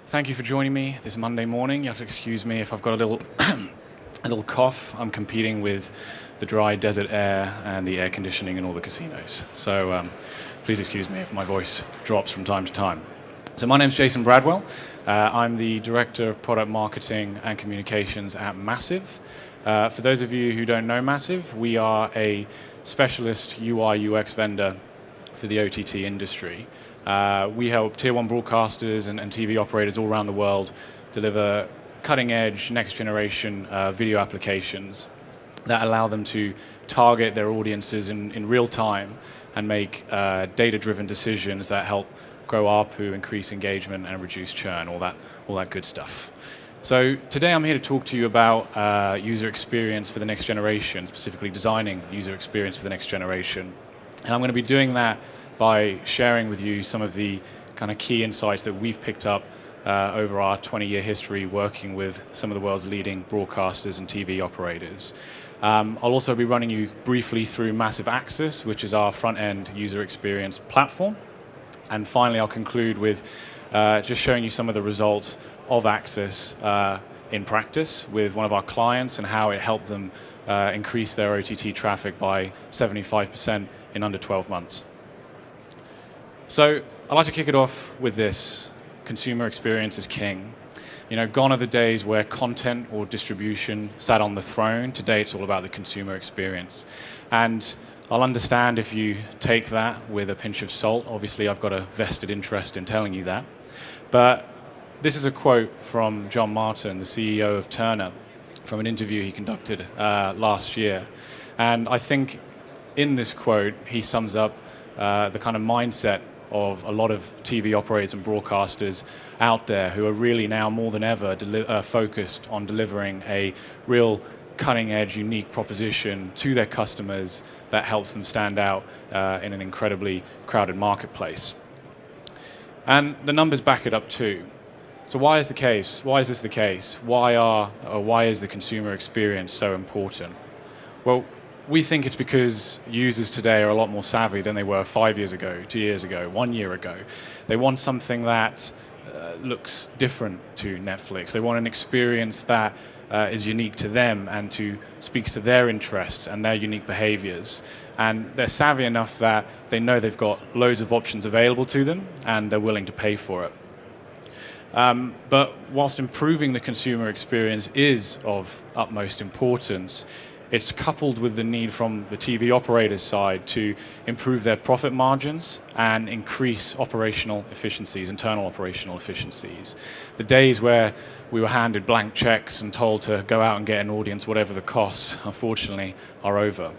Thank you for joining me this Monday morning. You have to excuse me if I've got a little a little cough. I'm competing with the dry desert air and the air conditioning in all the casinos. So please excuse me if my voice drops from time to time. So my name's Jason Bradwell. I'm the Director of Product Marketing and Communications at Massive. For those of you who don't know Massive, we are a specialist UI UX vendor for the OTT industry. We help tier one broadcasters and TV operators all around the world deliver cutting-edge, next-generation video applications that allow them to target their audiences in real time and make data-driven decisions that help grow ARPU, increase engagement, and reduce churn, all that good stuff. So today I'm here to talk to you about user experience for the next generation, specifically designing user experience for the next generation. And I'm going to be doing that by sharing with you some of the kind of key insights that we've picked up over our 20-year history working with some of the world's leading broadcasters and TV operators. I'll also be running you briefly through Massive Access, which is our front-end user experience platform. And finally, I'll conclude with just showing you some of the results of Access in practice with one of our clients and how it helped them increase their OTT traffic by 75% in under 12 months. So I'd like to kick it off with this. Consumer experience is king. You know, gone are the days where content or distribution sat on the throne. Today it's all about the consumer experience. And I'll understand if you take that with a pinch of salt. Obviously, I've got a vested interest in telling you that. But this is a quote from John Martin, the CEO of Turner, from an interview he conducted last year. And I think in this quote, he sums up the kind of mindset of a lot of TV operators and broadcasters out there who are really now more than ever focused on delivering a real cutting-edge, unique proposition to their customers that helps them stand out in an incredibly crowded marketplace. And the numbers back it up too. So why is the case? Why is this the case? Why is the consumer experience so important? Well, we think it's because users today are a lot more savvy than they were 5 years ago, 2 years ago, 1 year ago. They want something that looks different to Netflix. They want an experience that is unique to them and speaks to their interests and their unique behaviors. And they're savvy enough that they know they've got loads of options available to them and they're willing to pay for it. But whilst improving the consumer experience is of utmost importance, it's coupled with the need from the TV operator's side to improve their profit margins and increase operational efficiencies, internal operational efficiencies. The days where we were handed blank checks and told to go out and get an audience, whatever the cost, unfortunately, are over.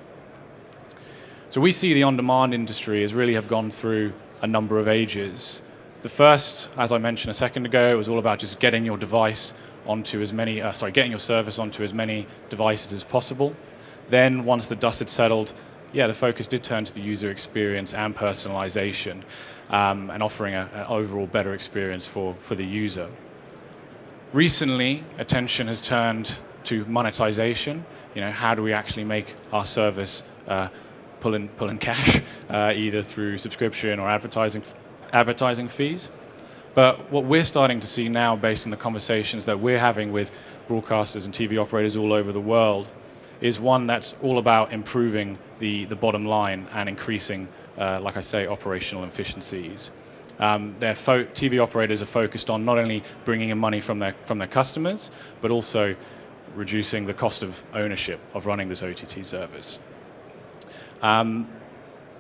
So we see the on-demand industry as really have gone through a number of ages. The first, as I mentioned a second ago, it was all about just getting your device onto as many, getting your service onto as many devices as possible. Then, once the dust had settled, the focus did turn to the user experience and personalization, and offering an overall better experience for the user. Recently, attention has turned to monetization. You know, how do we actually make our service pull in cash, either through subscription or advertising fees? But what we're starting to see now, based on the conversations that we're having with broadcasters and TV operators all over the world, is one that's all about improving the bottom line and increasing, like I say, operational efficiencies. TV operators are focused on not only bringing in money from their customers, but also reducing the cost of ownership of running this OTT service.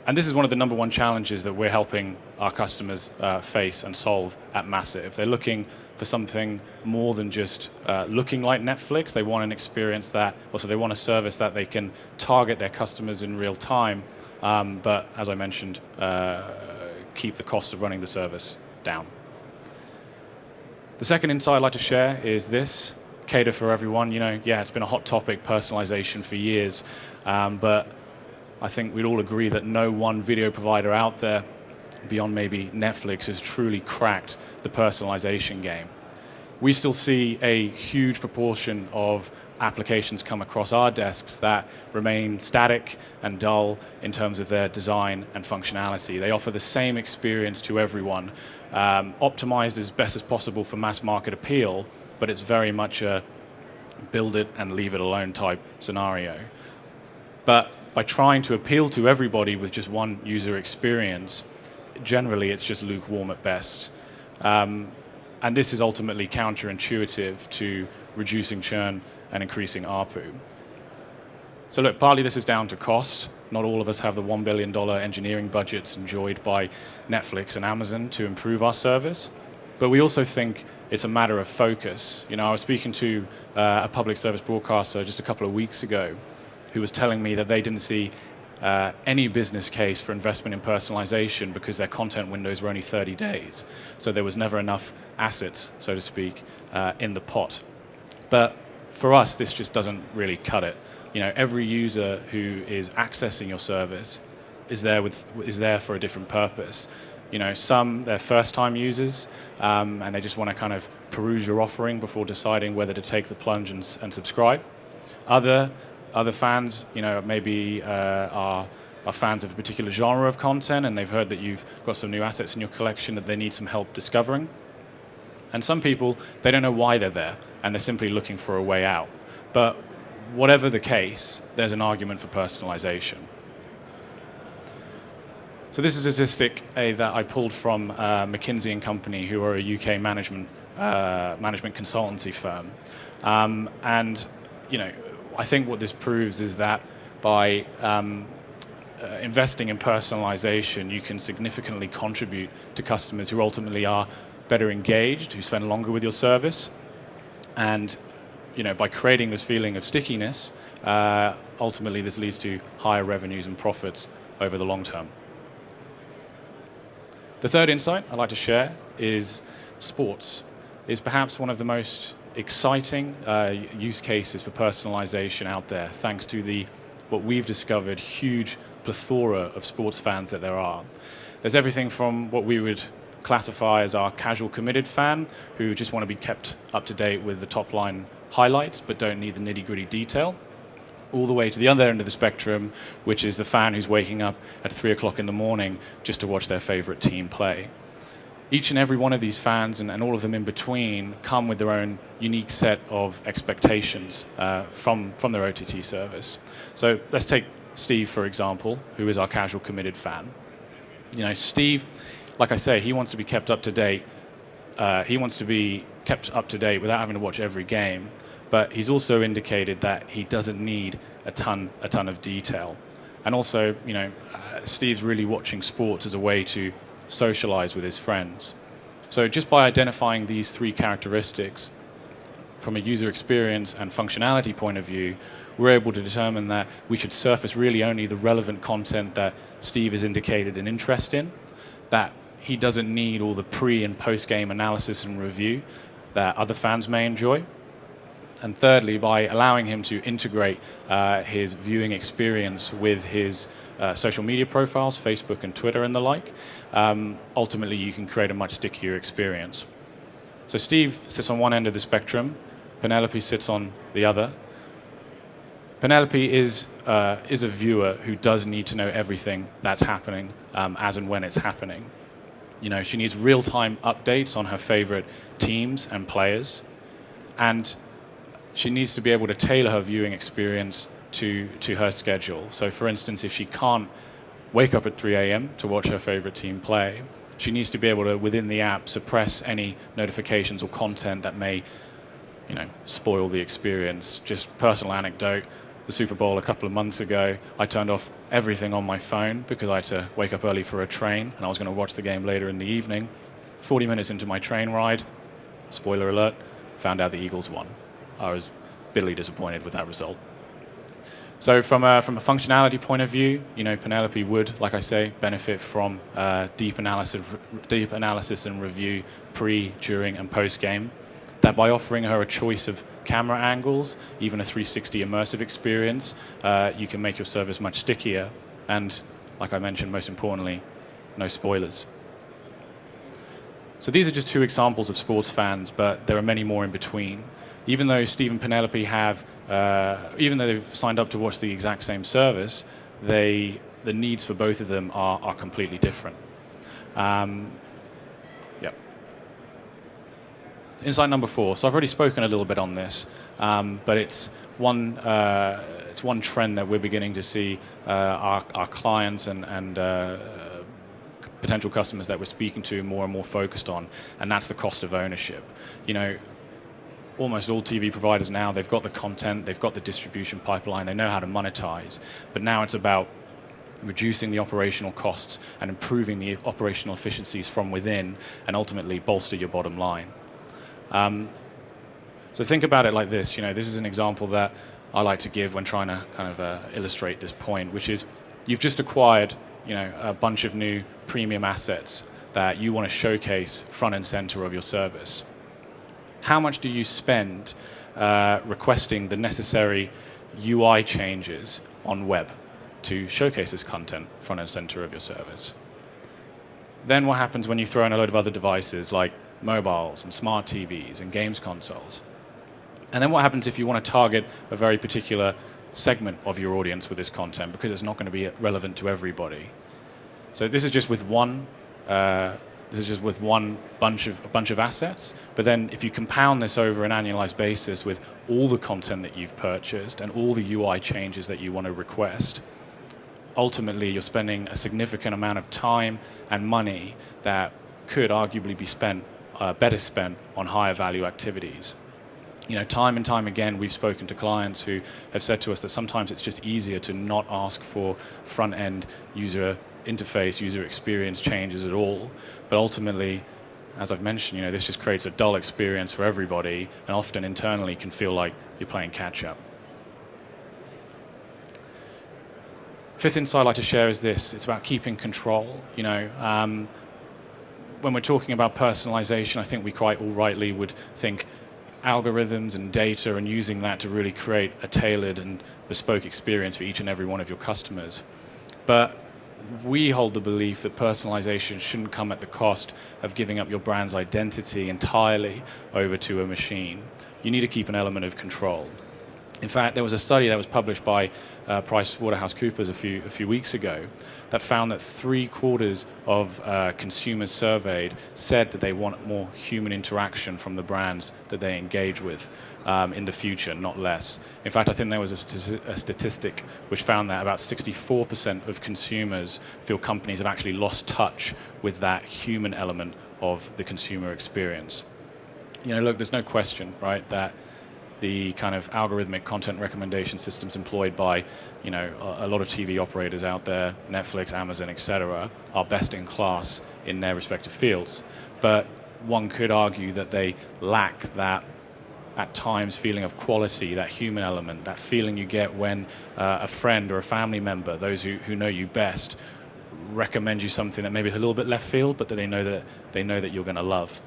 And this is one of the number one challenges that we're helping our customers face and solve at Massive. They're looking for something more than just looking like Netflix. They want an experience they want a service that they can target their customers in real time, but as I mentioned, keep the cost of running the service down. The second insight I'd like to share is this: cater for everyone. You know, it's been a hot topic, personalization, for years, but I think we'd all agree that no one video provider out there, beyond maybe Netflix, has truly cracked the personalization game. we still see a huge proportion of applications come across our desks that remain static and dull in terms of their design and functionality. They offer the same experience to everyone, optimized as best as possible for mass market appeal, but it's very much a build it and leave it alone type scenario. But by trying to appeal to everybody with just one user experience, generally it's just lukewarm at best. And this is ultimately counterintuitive to reducing churn and increasing ARPU. So look, partly this is down to cost. Not all of us have the $1 billion engineering budgets enjoyed by Netflix and Amazon to improve our service. But we also think it's a matter of focus. You know, I was speaking to a public service broadcaster just a couple of weeks ago who was telling me that they didn't see any business case for investment in personalization because their content windows were only 30 days. So there was never enough assets, so to speak, in the pot. But for us, this just doesn't really cut it. You know, every user who is accessing your service is there for a different purpose. You know, some, they're first-time users, and they just want to kind of peruse your offering before deciding whether to take the plunge and subscribe. Other fans, you know, maybe are fans of a particular genre of content, and they've heard that you've got some new assets in your collection that they need some help discovering. And some people, they don't know why they're there, and they're simply looking for a way out. But whatever the case, there's an argument for personalization. So this is a statistic that I pulled from McKinsey and Company, who are a UK management consultancy firm. And, you know, I think what this proves is that by investing in personalization, you can significantly contribute to customers who ultimately are better engaged, who spend longer with your service. And, you know, by creating this feeling of stickiness, ultimately this leads to higher revenues and profits over the long term. The third insight I'd like to share is sports is perhaps one of the most exciting use cases for personalization out there, thanks to what we've discovered, huge plethora of sports fans that there are. There's everything from what we would classify as our casual committed fan, who just want to be kept up to date with the top line highlights but don't need the nitty-gritty detail, all the way to the other end of the spectrum, which is the fan who's waking up at 3 o'clock in the morning just to watch their favorite team play. Each and every one of these fans, and all of them in between, come with their own unique set of expectations from their OTT service. So let's take Steve, for example, who is our casual committed fan. You know, Steve, like I say, he wants to be kept up to date. He wants to be kept up to date without having to watch every game. But he's also indicated that he doesn't need a ton of detail. And also, you know, Steve's really watching sports as a way to socialize with his friends. So just by identifying these three characteristics from a user experience and functionality point of view, we're able to determine that we should surface really only the relevant content that Steve has indicated an interest in, that he doesn't need all the pre- and post-game analysis and review that other fans may enjoy. And thirdly, by allowing him to integrate his viewing experience with his social media profiles, Facebook and Twitter and the like, ultimately you can create a much stickier experience. So Steve sits on one end of the spectrum, Penelope sits on the other. Penelope is a viewer who does need to know everything that's happening as and when it's happening. You know, she needs real-time updates on her favorite teams and players, and she needs to be able to tailor her viewing experience to her schedule. So for instance, if she can't wake up at 3 a.m. to watch her favorite team play, she needs to be able to, within the app, suppress any notifications or content that may, you know, spoil the experience. Just personal anecdote, the Super Bowl a couple of months ago, I turned off everything on my phone because I had to wake up early for a train, and I was going to watch the game later in the evening. 40 minutes into my train ride, spoiler alert, found out the Eagles won. I was bitterly disappointed with that result. So from a functionality point of view, you know, Penelope would, like I say, benefit from deep analysis and review pre, during, and post-game. That by offering her a choice of camera angles, even a 360 immersive experience, you can make your service much stickier. And, like I mentioned, most importantly, no spoilers. So these are just two examples of sports fans, but there are many more in between. Even though Steve and Penelope even though they've signed up to watch the exact same service, the needs for both of them are completely different. Yep. Insight number 4. So I've already spoken a little bit on this, but it's one trend that we're beginning to see our clients and potential customers that we're speaking to more and more focused on, and that's the cost of ownership. Almost all TV providers now, they've got the content, they've got the distribution pipeline, they know how to monetize, but now it's about reducing the operational costs and improving the operational efficiencies from within, and ultimately bolster your bottom line. So think about it like this. This is an example that I like to give when trying to kind of illustrate this point, which is you've just acquired a bunch of new premium assets that you want to showcase front and center of your service. How much do you spend requesting the necessary UI changes on web to showcase this content front and center of your service? Then what happens when you throw in a load of other devices like mobiles and smart TVs and games consoles? And then what happens if you want to target a very particular segment of your audience with this content, because it's not going to be relevant to everybody? So this is just with one bunch of assets. But then if you compound this over an annualized basis with all the content that you've purchased and all the UI changes that you want to request, ultimately you're spending a significant amount of time and money that could arguably be better spent on higher value activities. Time and time again, we've spoken to clients who have said to us that sometimes it's just easier to not ask for front-end user interface, user experience changes at all. But ultimately, as I've mentioned, this just creates a dull experience for everybody, and often internally can feel like you're playing catch-up. Fifth insight I'd like to share is this. It's about keeping control. When we're talking about personalization, I think we quite all rightly would think algorithms and data and using that to really create a tailored and bespoke experience for each and every one of your customers. But we hold the belief that personalization shouldn't come at the cost of giving up your brand's identity entirely over to a machine. You need to keep an element of control. In fact, there was a study that was published by PricewaterhouseCoopers a few weeks ago that found that 3/4 of consumers surveyed said that they want more human interaction from the brands that they engage with in the future, not less. In fact, I think there was a statistic which found that about 64% of consumers feel companies have actually lost touch with that human element of the consumer experience. Look, there's no question, right, that the kind of algorithmic content recommendation systems employed by, a lot of TV operators out there, Netflix, Amazon, etc., are best in class in their respective fields. But one could argue that they lack that, at times, feeling of quality, that human element, that feeling you get when a friend or a family member, those who know you best, recommend you something that maybe is a little bit left field, but that they know that you're going to love.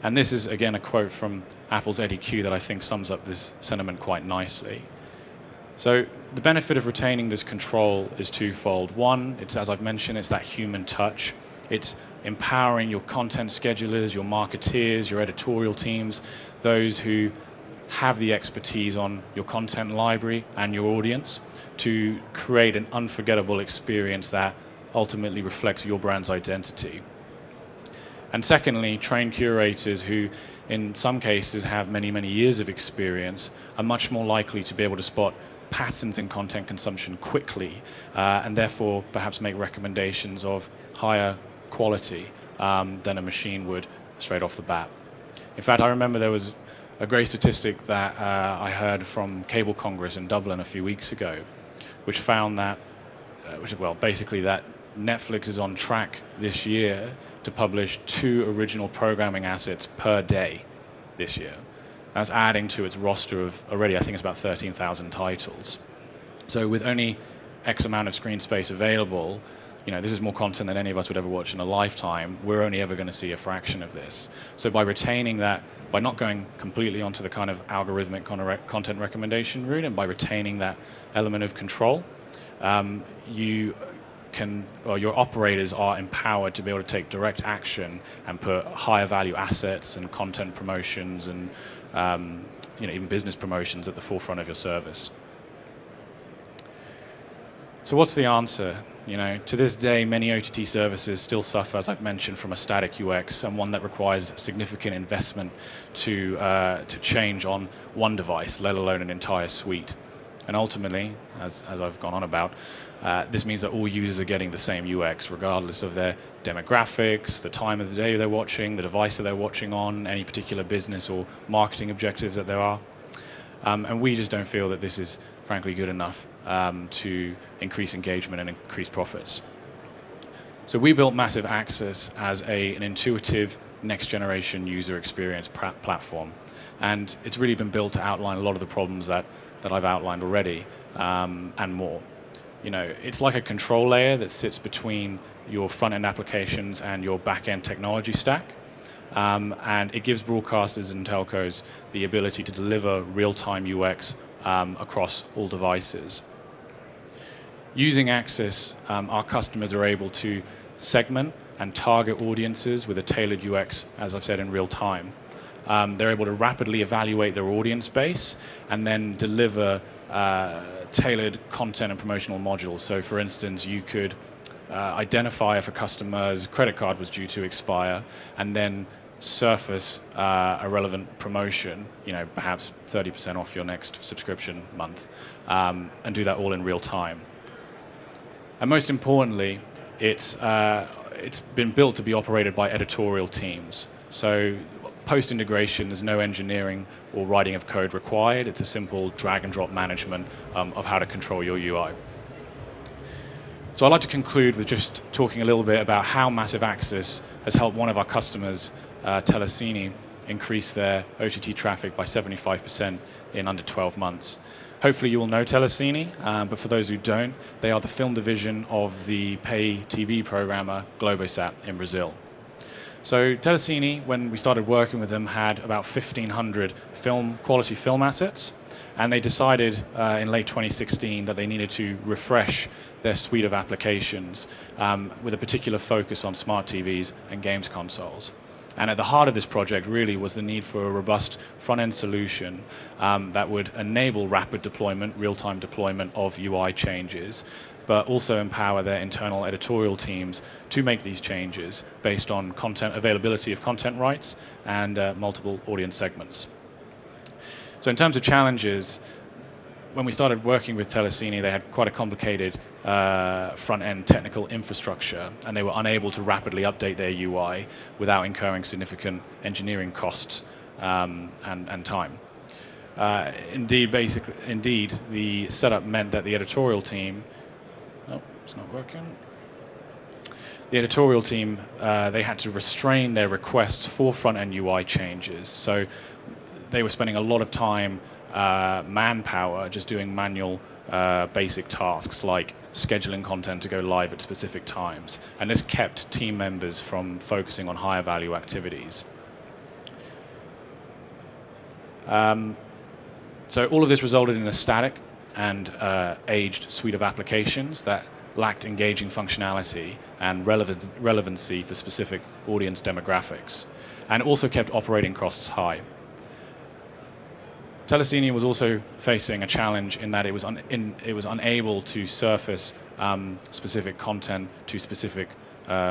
And this is, again, a quote from Apple's Eddie Q that I think sums up this sentiment quite nicely. So the benefit of retaining this control is twofold. One, it's, as I've mentioned, it's that human touch. It's empowering your content schedulers, your marketeers, your editorial teams, those who have the expertise on your content library and your audience, to create an unforgettable experience that ultimately reflects your brand's identity. And secondly, trained curators who, in some cases, have many, many years of experience, are much more likely to be able to spot patterns in content consumption quickly, and therefore perhaps make recommendations of higher quality than a machine would straight off the bat. In fact, I remember there was a great statistic that I heard from Cable Congress in Dublin a few weeks ago, which found that, basically that Netflix is on track this year to publish 2 original programming assets per day this year. That's adding to its roster of already, I think it's about 13,000 titles. So with only X amount of screen space available, this is more content than any of us would ever watch in a lifetime. We're only ever going to see a fraction of this. So by retaining that, by not going completely onto the kind of algorithmic content recommendation route, and by retaining that element of control, you or your operators are empowered to be able to take direct action and put higher value assets and content promotions and even business promotions at the forefront of your service. So what's the answer? To this day, many OTT services still suffer, as I've mentioned, from a static UX, and one that requires significant investment to change on one device, let alone an entire suite. And ultimately, as I've gone on about, this means that all users are getting the same UX, regardless of their demographics, the time of the day they're watching, the device that they're watching on, any particular business or marketing objectives that there are. And we just don't feel that this is, frankly, good enough to increase engagement and increase profits. So we built Massive Access as an intuitive, next-generation user experience platform. And it's really been built to outline a lot of the problems that I've outlined already, and more. It's like a control layer that sits between your front-end applications and your back-end technology stack. And it gives broadcasters and telcos the ability to deliver real-time UX across all devices. Using Access, our customers are able to segment and target audiences with a tailored UX, as I've said, in real time. They're able to rapidly evaluate their audience base and then deliver tailored content and promotional modules. So for instance, you could identify if a customer's credit card was due to expire and then surface a relevant promotion, perhaps 30% off your next subscription month, and do that all in real time. And most importantly, it's been built to be operated by editorial teams. So post-integration, there's no engineering or writing of code required. It's a simple drag-and-drop management of how to control your UI. So I'd like to conclude with just talking a little bit about how Massive Access has helped one of our customers, Telecine, increase their OTT traffic by 75% in under 12 months. Hopefully you all know Telecine, but for those who don't, they are the film division of the pay TV programmer Globosat in Brazil. So Telecine, when we started working with them, had about 1,500 quality film assets, and they decided in late 2016 that they needed to refresh their suite of applications with a particular focus on smart TVs and games consoles. And at the heart of this project really was the need for a robust front-end solution that would enable rapid deployment, real-time deployment of UI changes, but also empower their internal editorial teams to make these changes based on content availability of content rights and multiple audience segments. So in terms of challenges, when we started working with Telecine, they had quite a complicated front-end technical infrastructure, and they were unable to rapidly update their UI without incurring significant engineering costs and time. Indeed, the setup meant that the editorial team, it's not working. The editorial team, they had to restrain their requests for front-end UI changes. So they were spending a lot of time, manpower, just doing manual basic tasks like scheduling content to go live at specific times. And this kept team members from focusing on higher value activities. So all of this resulted in a static and aged suite of applications that lacked engaging functionality and relevancy for specific audience demographics, and also kept operating costs high. Telecine was also facing a challenge in that it was unable to surface specific content to specific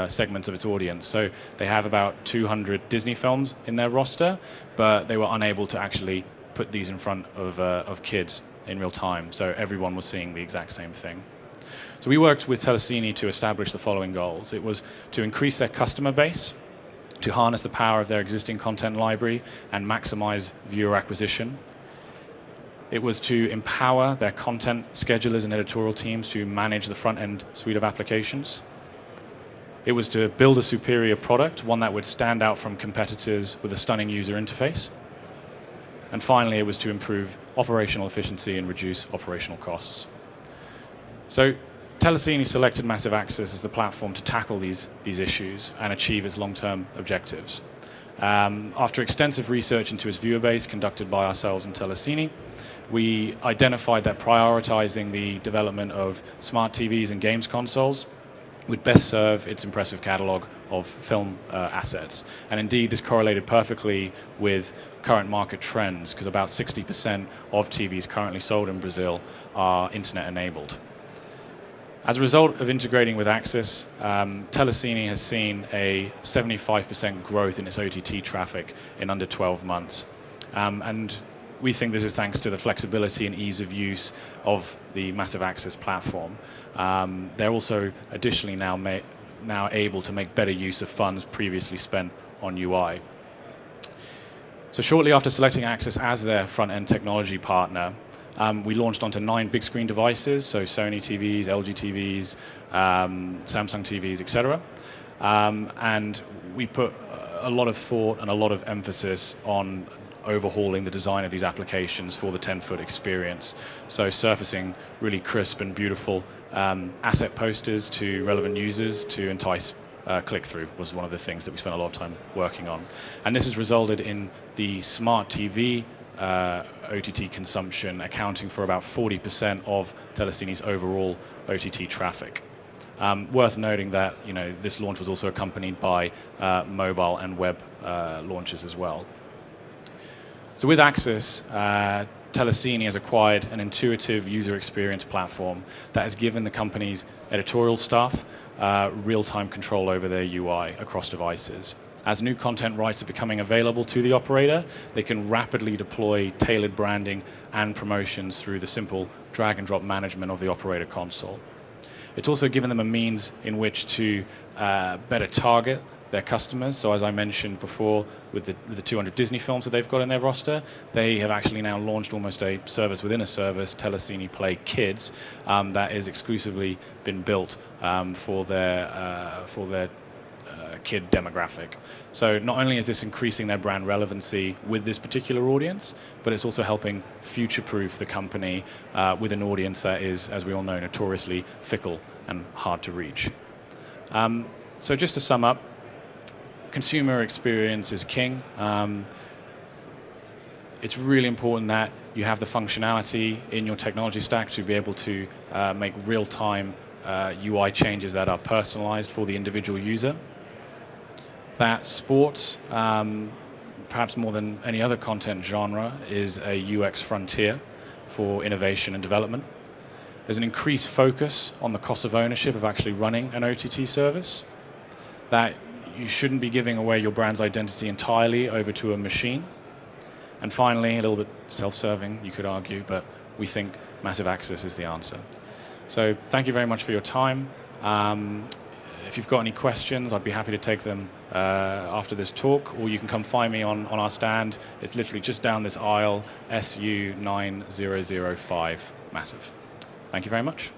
segments of its audience. So they have about 200 Disney films in their roster, but they were unable to actually put these in front of kids in real time. So everyone was seeing the exact same thing. So we worked with Telecine to establish the following goals. It was to increase their customer base, to harness the power of their existing content library and maximize viewer acquisition. It was to empower their content schedulers and editorial teams to manage the front-end suite of applications. It was to build a superior product, one that would stand out from competitors with a stunning user interface. And finally, it was to improve operational efficiency and reduce operational costs. So Telecine selected Massive Access as the platform to tackle these issues and achieve its long-term objectives. After extensive research into its viewer base conducted by ourselves and Telecine, we identified that prioritizing the development of smart TVs and games consoles would best serve its impressive catalog of film assets. And indeed, this correlated perfectly with current market trends, because about 60% of TVs currently sold in Brazil are internet-enabled. As a result of integrating with Axis, Telecine has seen a 75% growth in its OTT traffic in under 12 months. And we think this is thanks to the flexibility and ease of use of the Massive Access platform. They're also additionally now able to make better use of funds previously spent on UI. So shortly after selecting Axis as their front-end technology partner, we launched onto 9 big screen devices, so Sony TVs, LG TVs, Samsung TVs, etc. And we put a lot of thought and a lot of emphasis on overhauling the design of these applications for the 10-foot experience. So surfacing really crisp and beautiful asset posters to relevant users to entice click-through was one of the things that we spent a lot of time working on. And this has resulted in the smart TV OTT consumption accounting for about 40% of Telecine's overall OTT traffic. Worth noting that this launch was also accompanied by mobile and web launches as well. So with Axis, Telecine has acquired an intuitive user experience platform that has given the company's editorial staff real-time control over their UI across devices. As new content rights are becoming available to the operator, they can rapidly deploy tailored branding and promotions through the simple drag-and-drop management of the operator console. It's also given them a means in which to better target their customers. So as I mentioned before, with the 200 Disney films that they've got in their roster, they have actually now launched almost a service within a service, Telecine Play Kids, that is exclusively been built for their kid demographic. So not only is this increasing their brand relevancy with this particular audience, but it's also helping future-proof the company with an audience that is, as we all know, notoriously fickle and hard to reach. So just to sum up, consumer experience is king. It's really important that you have the functionality in your technology stack to be able to make real-time UI changes that are personalized for the individual user. That sports, perhaps more than any other content genre, is a UX frontier for innovation and development. There's an increased focus on the cost of ownership of actually running an OTT service, that you shouldn't be giving away your brand's identity entirely over to a machine. And finally, a little bit self-serving, you could argue, but we think Massive Access is the answer. So thank you very much for your time. If you've got any questions, I'd be happy to take them after this talk, or you can come find me on our stand. It's literally just down this aisle, SU9005, Massive. Thank you very much.